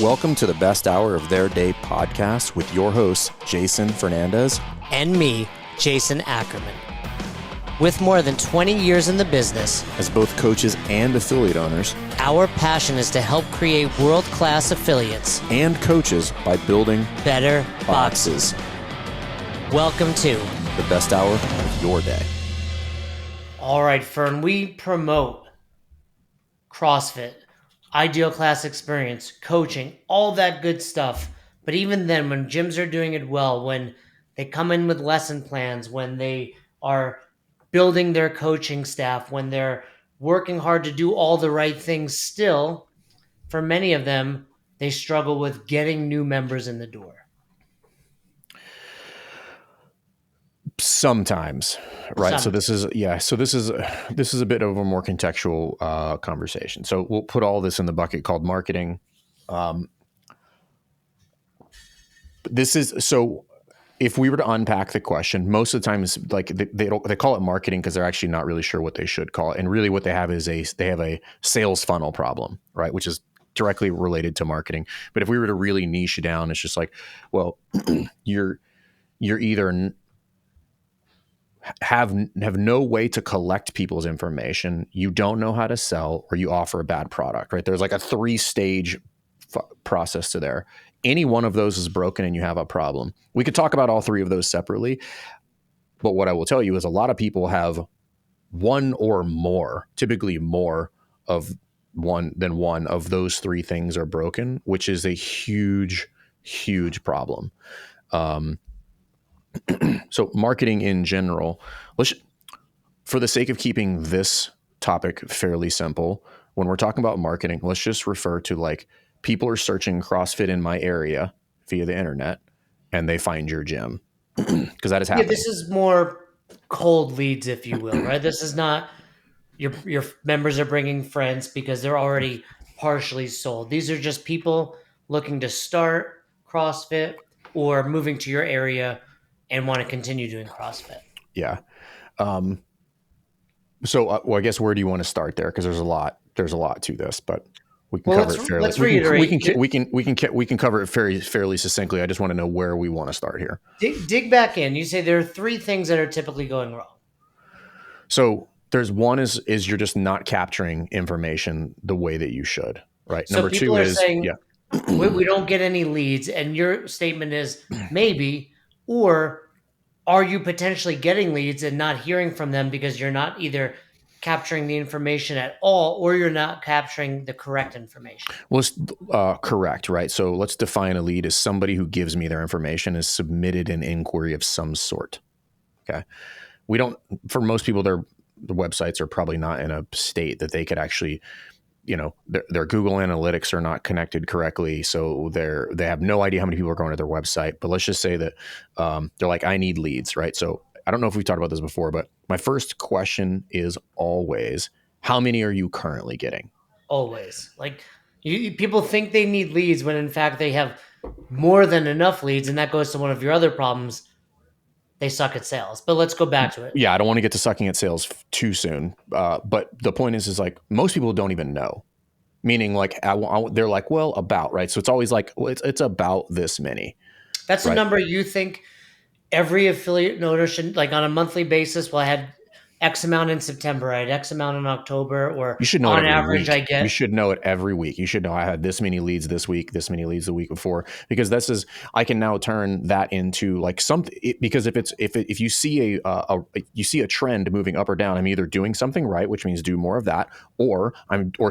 Welcome to the best hour of their day podcast with your hosts, Jason Fernandez and me, Jason Ackerman. With more than 20 years in the business, as both coaches and affiliate owners, our passion is to help create world-class affiliates and coaches by building better boxes. Welcome to the best hour of your day. All right, Fern, we promote CrossFit, ideal class experience, coaching, all that good stuff. But even then, when gyms are doing it well, when they come in with lesson plans, when they are building their coaching staff, when they're working hard to do all the right things, still, for many of them, they struggle with getting new members in the door. Sometimes, right? So this is a bit of a more contextual conversation. So we'll put all this in the bucket called marketing. If we were to unpack the question, most of the time is like they call it marketing because they're actually not really sure what they should call it. And really what they have is a sales funnel problem, right? Which is directly related to marketing. But if we were to really niche down, it's just like, well, you're either have no way to collect people's information, you don't know how to sell, or you offer a bad product, right? There's like a 3-stage process to there. Any one of those is broken and you have a problem. We could talk about all 3 of those separately, but what I will tell you is a lot of people have one or more, typically more of one than one of those 3 things are broken, which is a huge, huge problem. So marketing in general, for the sake of keeping this topic fairly simple, when we're talking about marketing, let's just refer to like people are searching CrossFit in my area via the internet and they find your gym because that is happening. Yeah, this is more cold leads, if you will, right? This is not your members are bringing friends because they're already partially sold. These are just people looking to start CrossFit or moving to your area and want to continue doing CrossFit. Yeah. So I guess where do you want to start there? Because there's a lot to this, but we can cover it fairly. Let's reiterate. We can cover it fairly succinctly. I just want to know where we want to start here. Dig back in. You say there are 3 things that are typically going wrong. So there's one is you're just not capturing information the way that you should, right? So Number 2 is saying, we don't get any leads, and your statement is maybe. Or are you potentially getting leads and not hearing from them because you're not either capturing the information at all or you're not capturing the correct information? Well, it's correct, right? So let's define a lead as somebody who gives me their information, has submitted an inquiry of some sort. Okay. For most people, the websites are probably not in a state that they could actually, their Google Analytics are not connected correctly. So they have no idea how many people are going to their website. But let's just say that they're like, I need leads, right? So I don't know if we've talked about this before, but my first question is always, how many are you currently getting? Always. Like people think they need leads when in fact they have more than enough leads. And that goes to one of your other problems. They suck at sales, but let's go back to it. Yeah. I don't want to get to sucking at sales too soon. But the point is like most people don't even know, meaning like they're like, well, about, right. So it's always like, well, it's about this many. That's a number you think every affiliate owner should, like on a monthly basis. Well, I had X amount in September, I had X amount in October, or you should know on average, week. You should know it every week. You should know I had this many leads this week, this many leads the week before, because I can now turn that into like something. Because if you see a trend moving up or down, I'm either doing something right, which means do more of that, or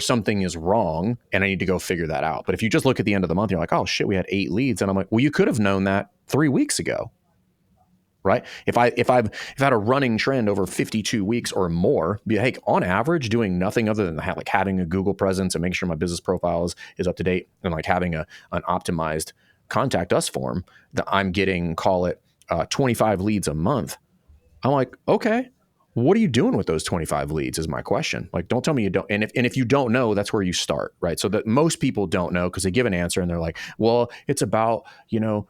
something is wrong and I need to go figure that out. But if you just look at the end of the month, you're like, oh shit, we had 8 leads, and I'm like, well, you could have known that 3 weeks ago. Right. If I've had a running trend over 52 weeks or more, hey, on average, doing nothing other than like having a Google presence and making sure my business profile is up to date, and like having an optimized contact us form, that I'm getting, call it 25 leads a month. I'm like, okay, what are you doing with those 25 leads is my question. Like, don't tell me you don't. And if you don't know, that's where you start, right? So that most people don't know because they give an answer and they're like, well, it's about,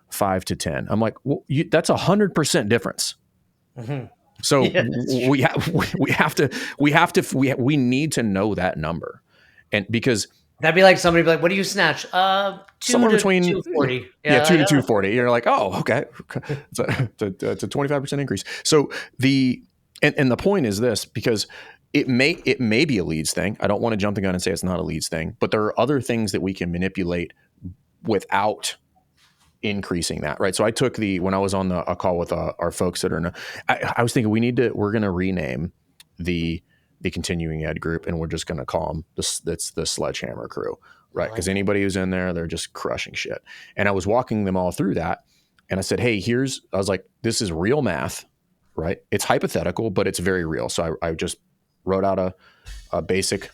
5 to 10. I'm like, well, that's 100% difference. Mm-hmm. So we need to know that number. And because That'd be like somebody be like, "What do you snatch?" Two Somewhere to between 240. yeah, Yeah, 2 like, to 240. You're like, oh, okay. It's a 25% increase. So the and the point is this, because it may be a leads thing. I don't want to jump the gun and say it's not a leads thing, but there are other things that we can manipulate without increasing that, right? So I took when I was on a call with our folks that are I was thinking we're going to rename the continuing ed group, and we're just going to call them that's the sledgehammer crew, I right? Because like it. anybody who's in there, they're just crushing shit. And I was walking them all through that, and I said, hey, I was like, this is real math, right? It's hypothetical, but it's very real. So I just wrote out a basic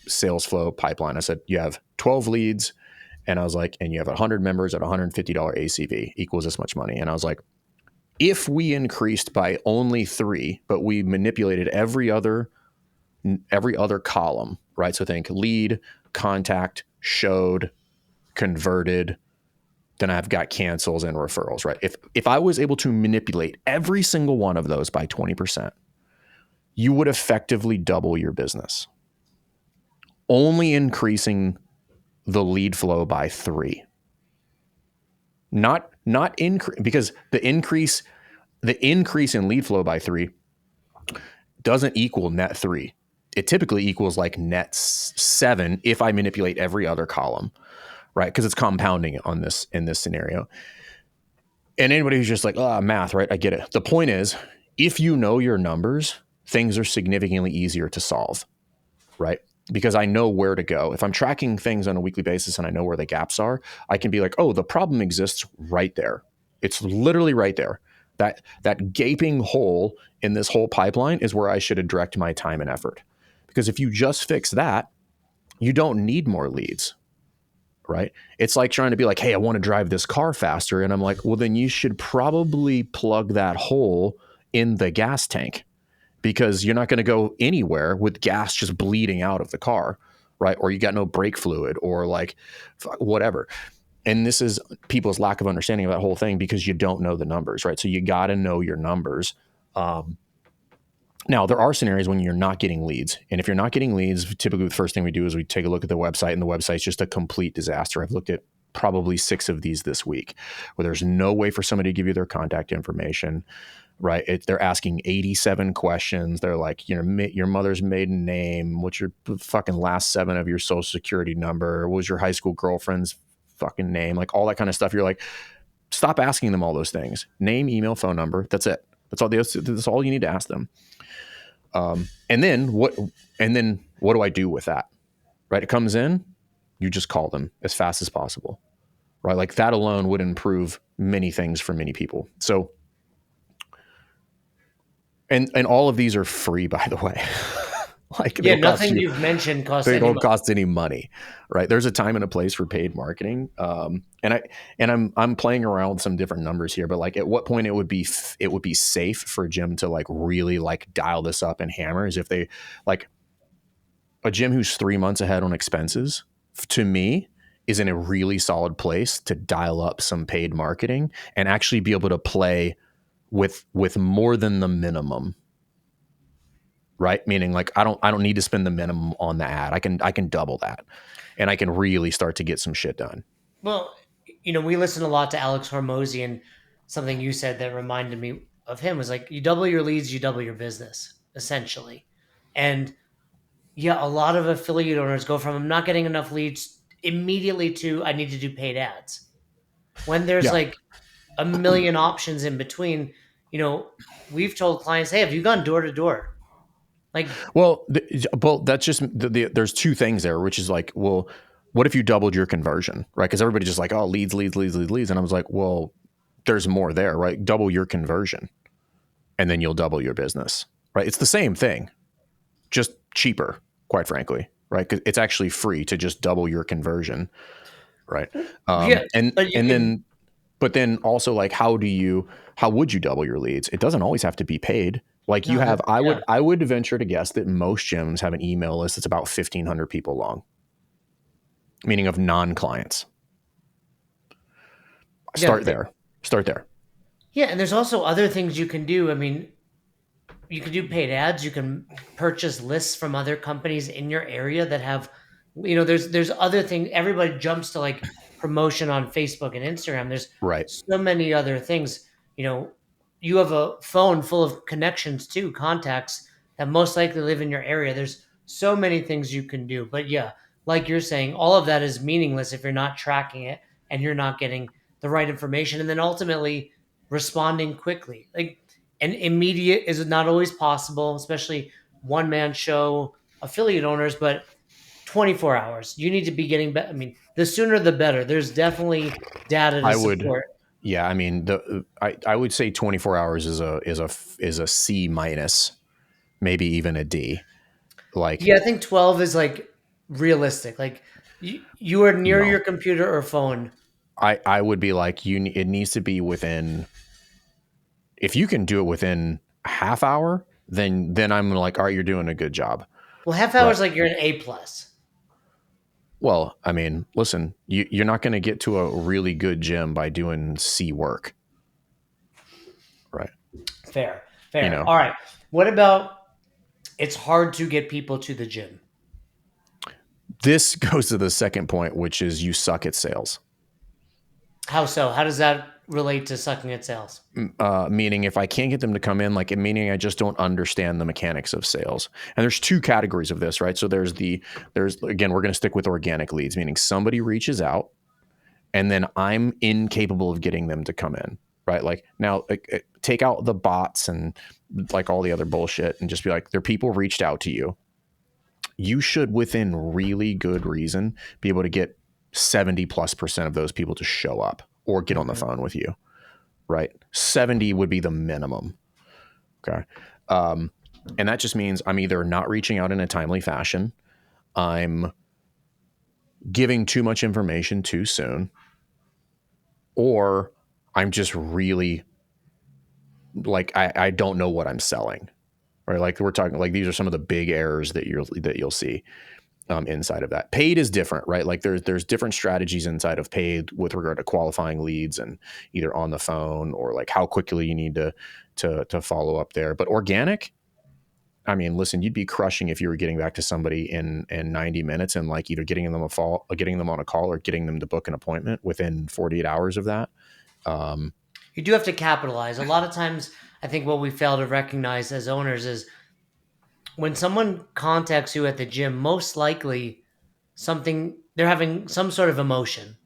sales flow pipeline. I said, you have 12 leads, and I was like, and you have 100 members at $150 ACV equals this much money. And I was like, if we increased by only 3, but we manipulated every other column, right? So think lead, contact, showed, converted, then I've got cancels and referrals, right? If I was able to manipulate every single one of those by 20%, you would effectively double your business. Only increasing the lead flow by 3. Not increase, because the increase in lead flow by 3 doesn't equal net 3. It typically equals like net 7 if I manipulate every other column, right? Because it's compounding on this in this scenario. And anybody who's just like, math, right? I get it. The point is, if you know your numbers, things are significantly easier to solve, right? Because I know where to go. If I'm tracking things on a weekly basis and I know where the gaps are, I can be like, oh, the problem exists right there. It's literally right there. That gaping hole in this whole pipeline is where I should direct my time and effort. Because if you just fix that, you don't need more leads, right? It's like trying to be like, hey, I want to drive this car faster. And I'm like, well, then you should probably plug that hole in the gas tank, because you're not going to go anywhere with gas just bleeding out of the car, right? Or you got no brake fluid, or like whatever. And this is people's lack of understanding of that whole thing, because you don't know the numbers, right? So you got to know your numbers. Now, there are scenarios when you're not getting leads. And if you're not getting leads, typically the first thing we do is we take a look at the website, and the website's just a complete disaster. I've looked at probably 6 of these this week, where there's no way for somebody to give you their contact information, right? They're asking 87 questions. They're like, your mother's maiden name, what's your fucking last 7 of your social security number, what was your high school girlfriend's fucking name, like all that kind of stuff. You're like, stop asking them all those things. Name, email, phone number. That's it. That's all you need to ask them. And then what do I do with that? Right? It comes in, you just call them as fast as possible, right? Like that alone would improve many things for many people. So, and all of these are free, by the way. Like Yeah, nothing you've mentioned costs they any don't money. cost any money, right? There's a time and a place for paid marketing. I'm playing around with some different numbers here, but like at what point it would be safe for a gym to like really like dial this up and hammer is if they like a gym who's 3 months ahead on expenses, to me, is in a really solid place to dial up some paid marketing and actually be able to play with more than the minimum, right? Meaning like I don't need to spend the minimum on the ad. I can double that, and I can really start to get some shit done. Well, we listen a lot to Alex Hormozy, and something you said that reminded me of him was like, you double your leads, you double your business, essentially. And yeah, a lot of affiliate owners go from I'm not getting enough leads immediately to I need to do paid ads. When there's Yeah. like a million options in between, we've told clients, hey, have you gone door to door? Like, Well, that's just there's 2 things there, which is like, well, what if you doubled your conversion, right? Because everybody's just like, oh, leads, leads, leads, leads, leads, and I was like, well, there's more there, right? Double your conversion, and then you'll double your business, right? It's the same thing, just cheaper, quite frankly, right? Because it's actually free to just double your conversion, right? yeah, but you And can, then, but then also like, how would you double your leads? It doesn't always have to be paid. Like you no, have, yeah, I would venture to guess that most gyms have an email list that's about 1,500 people long, meaning of non-clients. yeah, Start there. Start there. yeah. And there's also other things you can do. I mean, you can do paid ads. You can purchase lists from other companies in your area that have there's other things. Everybody jumps to like promotion on Facebook and Instagram. There's Right. so many other things. You know, you have a phone full of connections too, contacts that most likely live in your area. There's so many things you can do. But yeah, like you're saying, all of that is meaningless if you're not tracking it and you're not getting the right information and then ultimately responding quickly. Like, and immediate is not always possible, especially one man show affiliate owners, but 24 hours. You need to be getting better. I mean, the sooner the better. There's definitely data to I would, support. yeah, I mean, I would say 24 hours is a C minus, maybe even a D. Like, Yeah, I think 12 is like realistic. Like you are near your no, computer or phone. I would be like, it needs to be within, if you can do it within a half hour, then I'm like, all right, you're doing a good job. Well, half hour Right. is like you're an A plus. Well, I mean, listen, you're not going to get to a really good gym by doing C work. Right. Fair, You fair. know, All right. What about it's hard to get people to the gym? this goes to the second point, which is you suck at sales. How so? How does that relate to sucking at sales? Meaning if I can't get them to come in, like meaning I just don't understand the mechanics of sales. And there's two categories of this, right? So there's again, we're going to stick with organic leads, meaning somebody reaches out and then I'm incapable of getting them to come in, right? Like now, take out the bots and like all the other bullshit and just be like, there are people reached out to you. You should, within really good reason, be able to get 70+% of those people to show up or get on the Mhm. phone with you, right? 70 would be the minimum. Okay. And that just means I'm either not reaching out in a timely fashion, I'm giving too much information too soon, or I'm just really like I don't know what I'm selling. Right. Like we're talking like these are some of the big errors that you'll see inside of that. Paid is different, right? Like there's different strategies inside of paid with regard to qualifying leads and either on the phone or like how quickly you need to follow up there. But organic, I mean, listen, you'd be crushing if you were getting back to somebody in 90 minutes and like either getting them on a call or getting them to book an appointment within 48 hours of that. Um, You do have to capitalize. A lot of times, I think what we fail to recognize as owners is when someone contacts you at the gym, most likely something they're having some sort of emotion,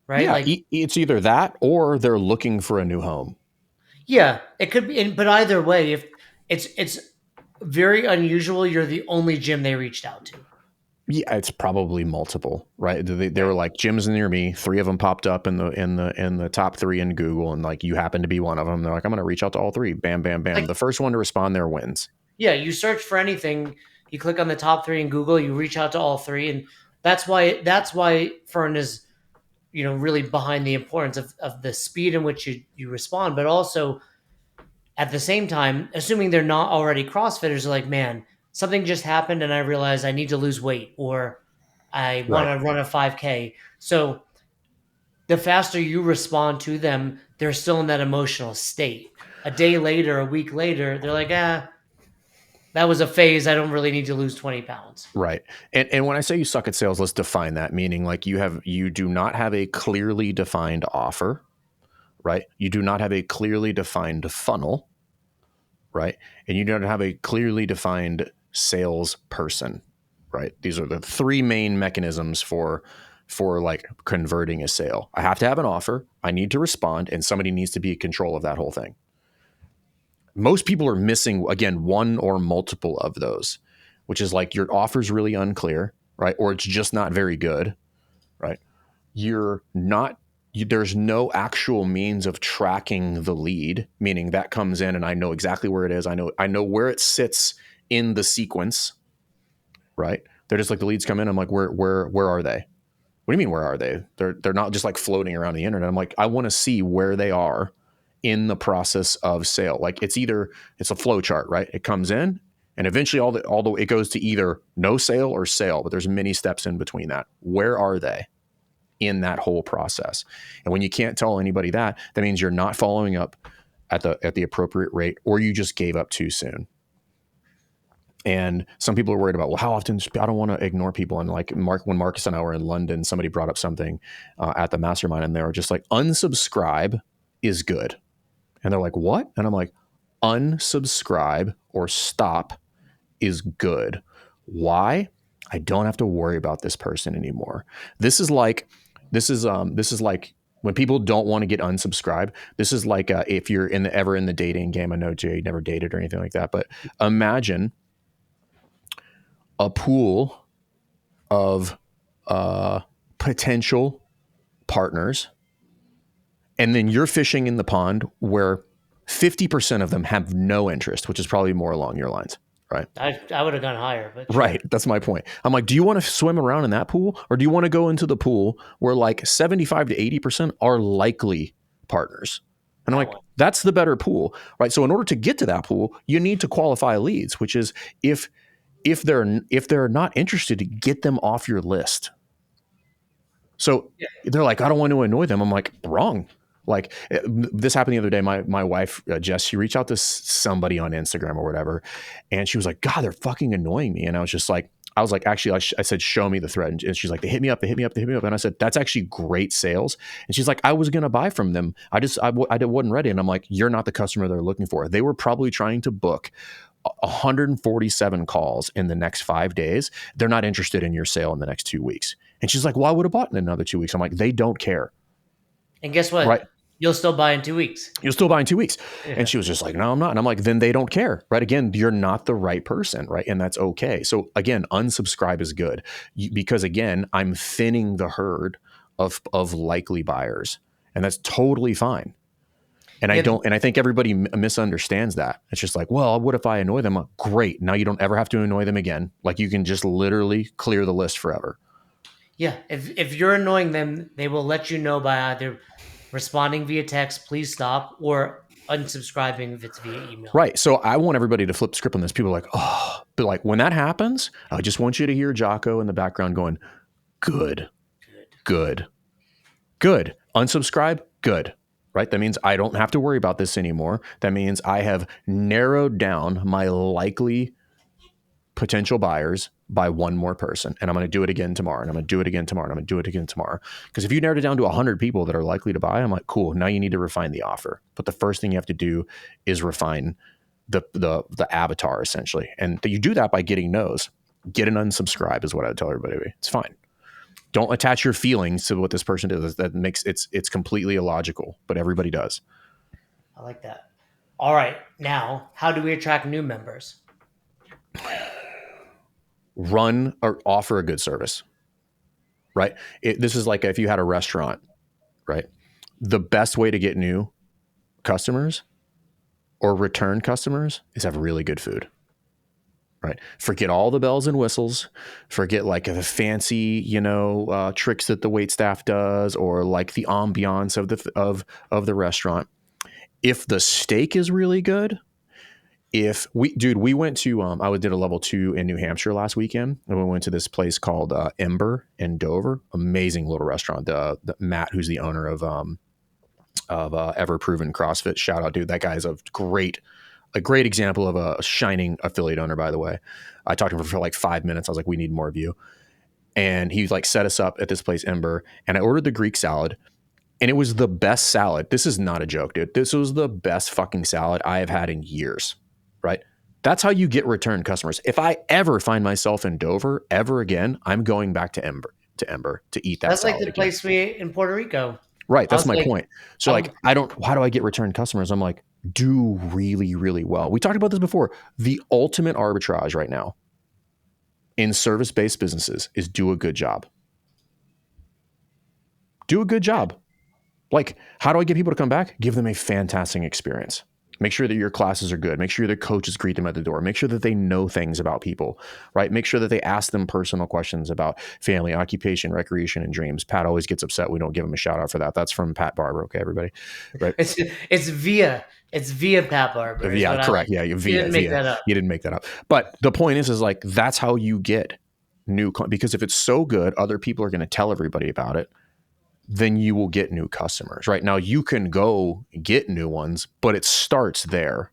right? yeah, Like, it's either that or they're looking for a new home. yeah, it could be, but either way, if it's very unusual, you're the only gym they reached out to. Yeah, it's probably multiple, right? They Right. were like gyms near me. 3 of them popped up in the top 3 in Google, and like you happen to be one of them. They're like, I'm going to reach out to all 3. Bam, bam, bam. Like, The first one to respond there wins. yeah, you search for anything, you click on the top three in Google, you reach out to all three, and that's why Fern is really behind the importance of the speed in which you respond, but also at the same time, assuming they're not already CrossFitters, are like, man, something just happened and I realized I need to lose weight or I want Right, to run a 5K. So the faster you respond to them, they're still in that emotional state. A day later, a week later, they're like, that was a phase. I don't really need to lose 20 pounds. right. And when I say you suck at sales, let's define that. Meaning, like you do not have a clearly defined offer, right? You do not have a clearly defined funnel, right? And you don't have a clearly defined sales person, right? These are the 3 main mechanisms for like converting a sale. I have to have an offer, I need to respond, and somebody needs to be in control of that whole thing. Most people are missing again one or multiple of those, which is like your offer's really unclear, right? Or it's just not very good, right? You're not there's no actual means of tracking the lead, meaning that comes in and I know exactly where it is. I know where it sits in the sequence, right? They're just like the leads come in. I'm like, where are they? What do you mean where are they? They're not just like floating around the internet. I'm like, I want to see where they are in the process of sale. Like it's a flow chart, right? It comes in and eventually although it goes to either no sale or sale, but there's many steps in between that. Where are they in that whole process? And when you can't tell anybody that means you're not following up at the appropriate rate, or you just gave up too soon. And some people are worried about, well, how often, I don't want to ignore people. And like when Marcus and I were in London, somebody brought up something at the mastermind, and they were just like, unsubscribe is good. And they're like, what? And I'm like, unsubscribe or stop is good. Why? I don't have to worry about this person anymore. This is like when people don't want to get unsubscribed. This is like if you're ever in the dating game. I know Jay never dated or anything like that, but imagine a pool of potential partners, and then you're fishing in the pond where 50% of them have no interest, which is probably more along your lines, right? I would have gone higher, but sure. Right. That's my point. I'm like, do you want to swim around in that pool, or do you want to go into the pool where like 75 to 80% are likely partners? And I'm like, that's the better pool, right? So in order to get to that pool, you need to qualify leads, which is if they're not interested, get them off your list. So they're like, I don't want to annoy them. I'm like, wrong. Like this happened the other day. My wife, Jess, she reached out to somebody on Instagram or whatever. And she was like, God, they're fucking annoying me. And I was like, actually, I said, show me the thread. And she's like, they hit me up. And I said, that's actually great sales. And she's like, I was going to buy from them. I wasn't ready. And I'm like, you're not the customer they're looking for. They were probably trying to book 147 calls in the next 5 days. They're not interested in your sale in the next 2 weeks. And she's like, well, I would have bought in another 2 weeks. I'm like, they don't care. And guess what? Right. You'll still buy in 2 weeks. You'll still buy in 2 weeks. Yeah. And she was just like, no, I'm not. And I'm like, then they don't care. Right. Again, you're not the right person. Right. And that's okay. So again, unsubscribe is good because again, I'm thinning the herd of likely buyers, and that's totally fine. And I think everybody misunderstands that. It's just like, well, what if I annoy them? Great. Now you don't ever have to annoy them again. Like you can just literally clear the list forever. Yeah. If you're annoying them, they will let you know by either responding via text, please stop, or unsubscribing if it's via email. Right. So I want everybody to flip the script on this. People are like, oh, but like when that happens, I just want you to hear Jocko in the background going, good. Unsubscribe. Good. Right? That means I don't have to worry about this anymore. That means I have narrowed down my likely potential buyers by one more person. And I'm going to do it again tomorrow. And I'm going to do it again tomorrow. And I'm going to do it again tomorrow. Because if you narrowed it down to 100 people that are likely to buy, I'm like, cool. Now you need to refine the offer. But the first thing you have to do is refine the avatar essentially. And you do that by getting no's. Get an unsubscribe is what I would tell everybody. It's fine. Don't attach your feelings to what this person does. That makes it's completely illogical, but everybody does. I like that. All right. Now, how do we attract new members? Run or offer a good service, right? This is like if you had a restaurant, right? The best way to get new customers or return customers is have really good food. Right. Forget all the bells and whistles. Forget like the fancy, tricks that the wait staff does, or like the ambiance of the restaurant. If the steak is really good, we went to I did a level 2 in New Hampshire last weekend, and we went to this place called Ember in Dover. Amazing little restaurant. The Matt, who's the owner of Ever Proven CrossFit, shout out, dude. That guy's a great example of a shining affiliate owner, by the way. I talked to him for like 5 minutes. I was like, we need more of you. And he like set us up at this place, Ember, and I ordered the Greek salad, and it was the best salad. This is not a joke, dude. This was the best fucking salad I have had in years, right? That's how you get return customers. If I ever find myself in Dover ever again, I'm going back to Ember to eat that That's salad like the again. place we ate in Puerto Rico. Right. That's my point. So how do I get return customers? I'm like, do really, really well. We talked about this before. The ultimate arbitrage right now in service-based businesses is do a good job. Do a good job. Like, how do I get people to come back? Give them a fantastic experience. Make sure that your classes are good. Make sure the coaches greet them at the door. Make sure that they know things about people, right? Make sure that they ask them personal questions about family, occupation, recreation, and dreams. Pat always gets upset we don't give him a shout out for that. That's from Pat Barber. Okay, everybody. Right? It's via Pat Barber. Yeah, correct. Yeah, you didn't make that up. You didn't make that up. But the point is like that's how you get new, because if it's so good, other people are going to tell everybody about it. Then you will get new customers, right? Now you can go get new ones, but it starts there,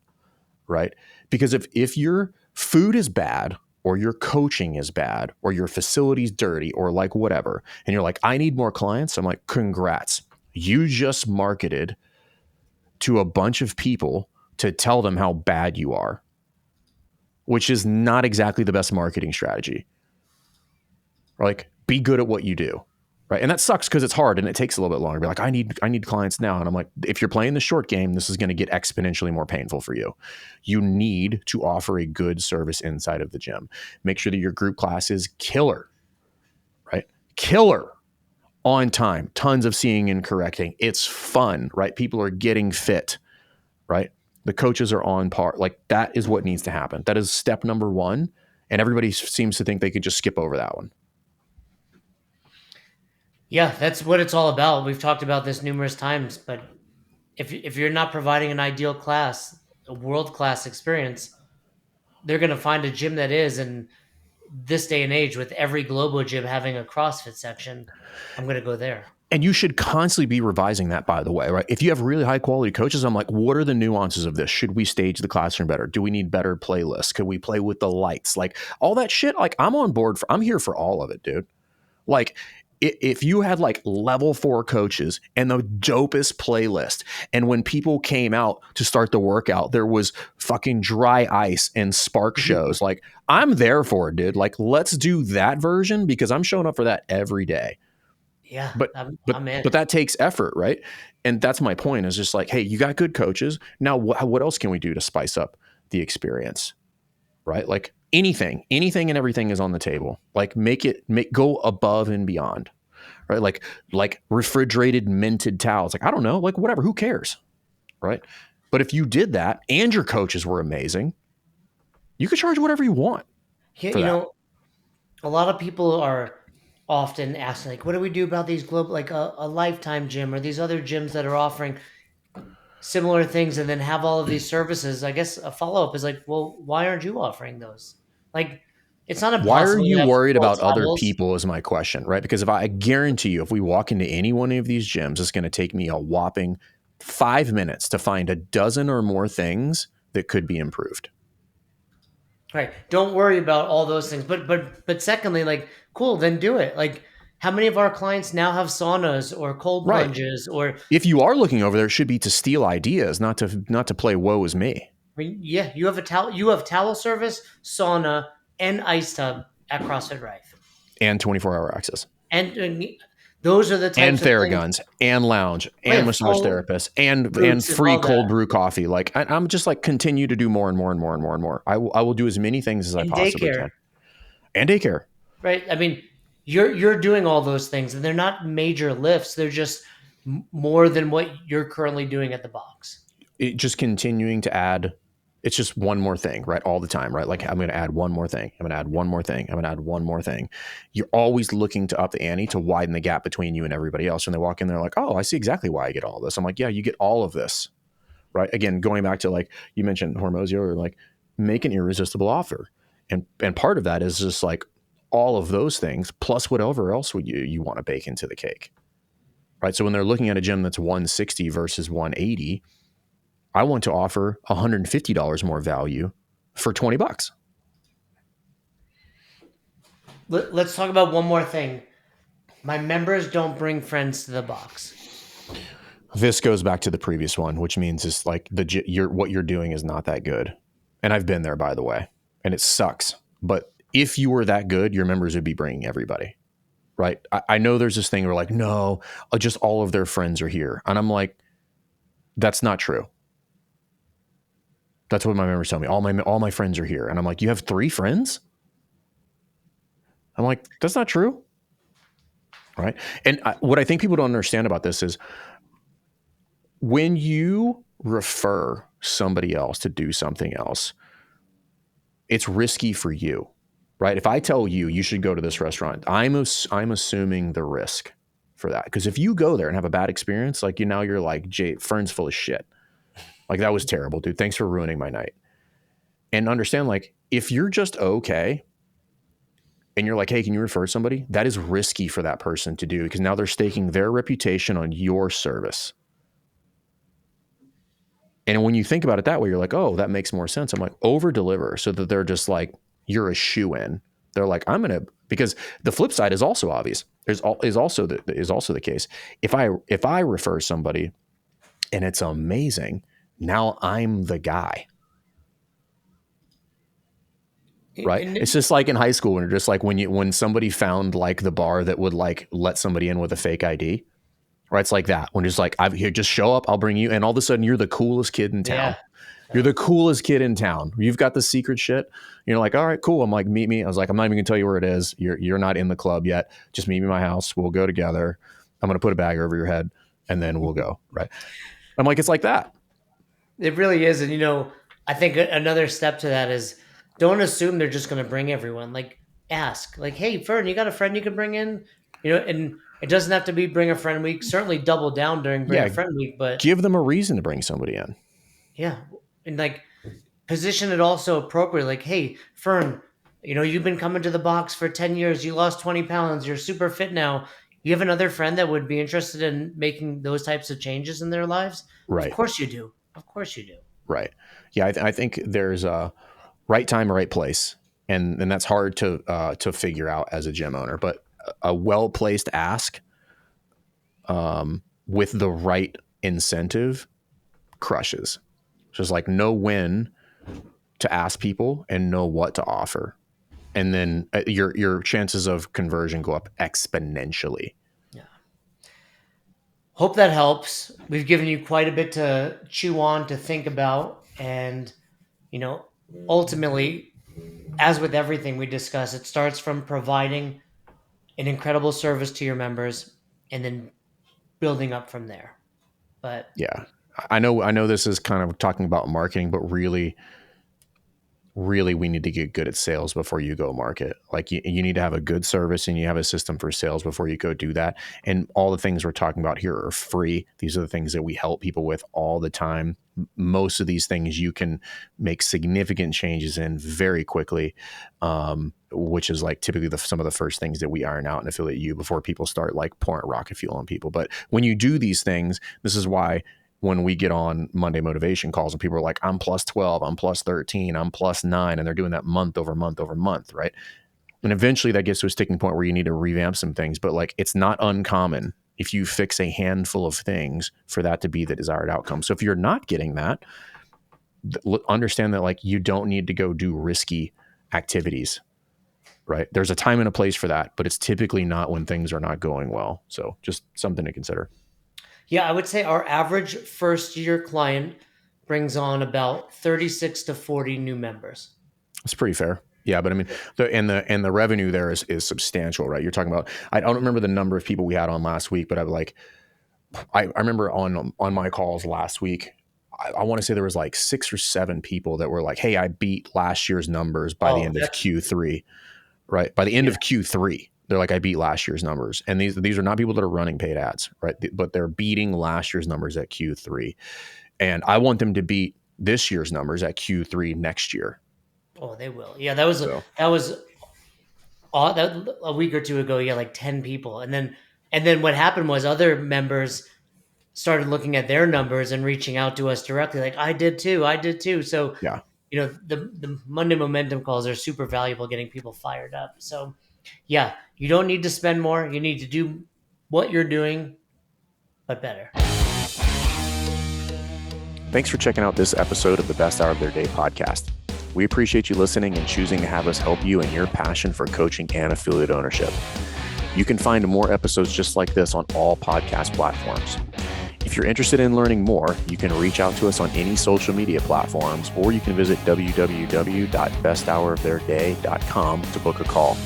right? Because if you're food is bad, or your coaching is bad, or your facility's dirty, or like whatever, and you're like, I need more clients, I'm like, congrats. You just marketed to a bunch of people to tell them how bad you are, which is not exactly the best marketing strategy. Like, be good at what you do. Right. And that sucks because it's hard and it takes a little bit longer. Be like, I need clients now. And I'm like, if you're playing the short game, this is going to get exponentially more painful for you. You need to offer a good service inside of the gym. Make sure that your group class is killer, right? Killer, on time, tons of seeing and correcting. It's fun, right? People are getting fit, right? The coaches are on par. Like, that is what needs to happen. That is step number one. And everybody seems to think they could just skip over that one. Yeah, that's what it's all about. We've talked about this numerous times, but if you're not providing an ideal class, a world class experience, they're going to find a gym that is. And this day and age, with every global gym having a CrossFit section, I'm going to go there. And you should constantly be revising that, by the way, right? If you have really high quality coaches, I'm like, what are the nuances of this? Should we stage the classroom better? Do we need better playlists? Could we play with the lights? Like, all that shit. Like, I'm on board I'm here for all of it, dude. Like, if you had like level 4 coaches and the dopest playlist, and when people came out to start the workout, there was fucking dry ice and spark shows, like, I'm there for it, dude. Like, let's do that version, because I'm showing up for that every day. Yeah, But I'm in. but that takes effort, right? And that's my point, is just like, hey, you got good coaches. Now, what else can we do to spice up the experience, right? Like, anything and everything is on the table. Like, go above and beyond, right? Like refrigerated minted towels. Like, I don't know, like, whatever, who cares, right? But if you did that and your coaches were amazing, you could charge whatever you want for You that. know, a lot of people are often asking, like, what do we do about these global, like a Lifetime gym or these other gyms that are offering similar things and then have all of these services? I guess a follow up is like, well, why aren't you offering those? Like, it's not Why are impossible. You you have worried full about other towels. people is my question, right? Because I guarantee you, if we walk into any one of these gyms, it's going to take me a whopping 5 minutes to find a dozen or more things that could be improved. Right. Don't worry about all those things. But secondly, like, cool, then do it. Like, how many of our clients now have saunas or cold Right. plunges or, If you are looking over there, it should be to steal ideas, not to play woe is me. I mean, yeah, you have towel service, sauna, and ice tub at CrossFit Rife. And 24-hour access. And those are the And types of things. Theraguns, and lounge, We and have massage full therapists, and boots and free all cold that. brew coffee. Like, I'm just like, continue to do more and more and more and more and more. I will do as many things as I And possibly daycare, can. And daycare. right? I mean, you're doing all those things, and they're not major lifts. They're just more than what you're currently doing at the box. It just continuing to add. It's just one more thing, right? All the time, right? Like, I'm going to add one more thing. I'm going to add one more thing. I'm going to add one more thing. You're always looking to up the ante to widen the gap between you and everybody else. When they walk in, they're like, oh, I see exactly why I get all this. I'm like, yeah, you get all of this, right? Again, going back to, like, you mentioned Hormozio, or like, make an irresistible offer. And part of that is just like all of those things, plus whatever else would you want to bake into the cake, right? So when they're looking at a gym that's 160 versus 180, I want to offer $150 more value for $20. Let's talk about one more thing. My members don't bring friends to the box. This goes back to the previous one, which means it's like what you're doing is not that good. And I've been there, by the way, and it sucks. But if you were that good, your members would be bringing everybody, right? I know there's this thing where, like, no, just all of their friends are here. And I'm like, that's not true. That's what my members tell me. All my friends are here. And I'm like, you have 3 friends? I'm like, that's not true. Right. And what I think people don't understand about this is, when you refer somebody else to do something else, it's risky for you, right? If I tell you should go to this restaurant, I'm assuming the risk for that. Because if you go there and have a bad experience, like, you're like, Jay, Fern's full of shit. Like, that was terrible, dude. Thanks for ruining my night. And understand, like, if you're just okay and you're like, hey, can you refer somebody? That is risky for that person to do, because now they're staking their reputation on your service. And when you think about it that way, you're like, oh, that makes more sense. I'm like, over deliver so that they're just like, you're a shoe in. They're like, because the flip side is also obvious. Is also the case. If I refer somebody and it's amazing, now I'm the guy. Right. It's just like in high school when you're just like when somebody found like the bar that would like let somebody in with a fake ID. Right. It's like that. When it's like, here, just show up, I'll bring you. And all of a sudden you're the coolest kid in town. Yeah. You're the coolest kid in town. You've got the secret shit. You're like, all right, cool. I'm like, meet me. I was like, I'm not even gonna tell you where it is. You're not in the club yet. Just meet me at my house. We'll go together. I'm gonna put a bag over your head and then we'll go. Right. I'm like, it's like that. It really is. And, I think another step to that is don't assume they're just going to bring everyone. Like, ask. Like, hey, Fern, you got a friend you could bring in? And it doesn't have to be bring a friend week. Certainly double down during bring a friend week. But give them a reason to bring somebody in. Yeah. And, like, position it also appropriately. Like, hey, Fern, you've been coming to the box for 10 years. You lost 20 pounds. You're super fit now. You have another friend that would be interested in making those types of changes in their lives? Right. Of course you do. Of course you do. Right. Yeah. I think there's a right time, right place. And that's hard to figure out as a gym owner, but a well-placed ask with the right incentive crushes. Just like know when to ask people and know what to offer. And then your chances of conversion go up exponentially. Yeah. Hope that helps. We've given you quite a bit to chew on, to think about. And, ultimately, as with everything we discuss, it starts from providing an incredible service to your members and then building up from there. But yeah, I know this is kind of talking about marketing, but really we need to get good at sales before you go market. Like you need to have a good service and you have a system for sales before you go do that. And all the things we're talking about here are free. These are the things that we help people with all the time. Most of these things you can make significant changes in very quickly, which is like typically some of the first things that we iron out in Affiliate U before people start like pouring rocket fuel on people. But when you do these things, this is why when we get on Monday motivation calls and people are like, I'm plus 12, I'm plus 13, I'm plus 9, and they're doing that month over month over month, right? And eventually that gets to a sticking point where you need to revamp some things, but like it's not uncommon if you fix a handful of things for that to be the desired outcome. So if you're not getting that, understand that like you don't need to go do risky activities, right? There's a time and a place for that, but it's typically not when things are not going well. So just something to consider. Yeah, I would say our average first-year client brings on about 36 to 40 new members. That's pretty fair. Yeah, but I mean, the revenue there is substantial, right? You're talking about, I don't remember the number of people we had on last week, but I remember on my calls last week, I want to say there was like 6 or 7 people that were like, hey, I beat last year's numbers by the end of Q3, right? By the end of Q3. They're like, I beat last year's numbers. And these are not people that are running paid ads, right? But they're beating last year's numbers at Q3. And I want them to beat this year's numbers at Q3 next year. Oh, they will. Yeah, that was a week or two ago. Yeah, like 10 people. And then what happened was other members started looking at their numbers and reaching out to us directly. Like, I did too. So, yeah, the Monday momentum calls are super valuable, getting people fired up. So, yeah, you don't need to spend more. You need to do what you're doing, but better. Thanks for checking out this episode of the Best Hour of Their Day podcast. We appreciate you listening and choosing to have us help you in your passion for coaching and affiliate ownership. You can find more episodes just like this on all podcast platforms. If you're interested in learning more, you can reach out to us on any social media platforms, or you can visit www.besthouroftheirday.com to book a call.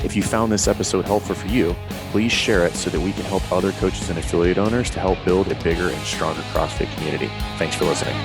If you found this episode helpful for you, please share it so that we can help other coaches and affiliate owners to help build a bigger and stronger CrossFit community. Thanks for listening.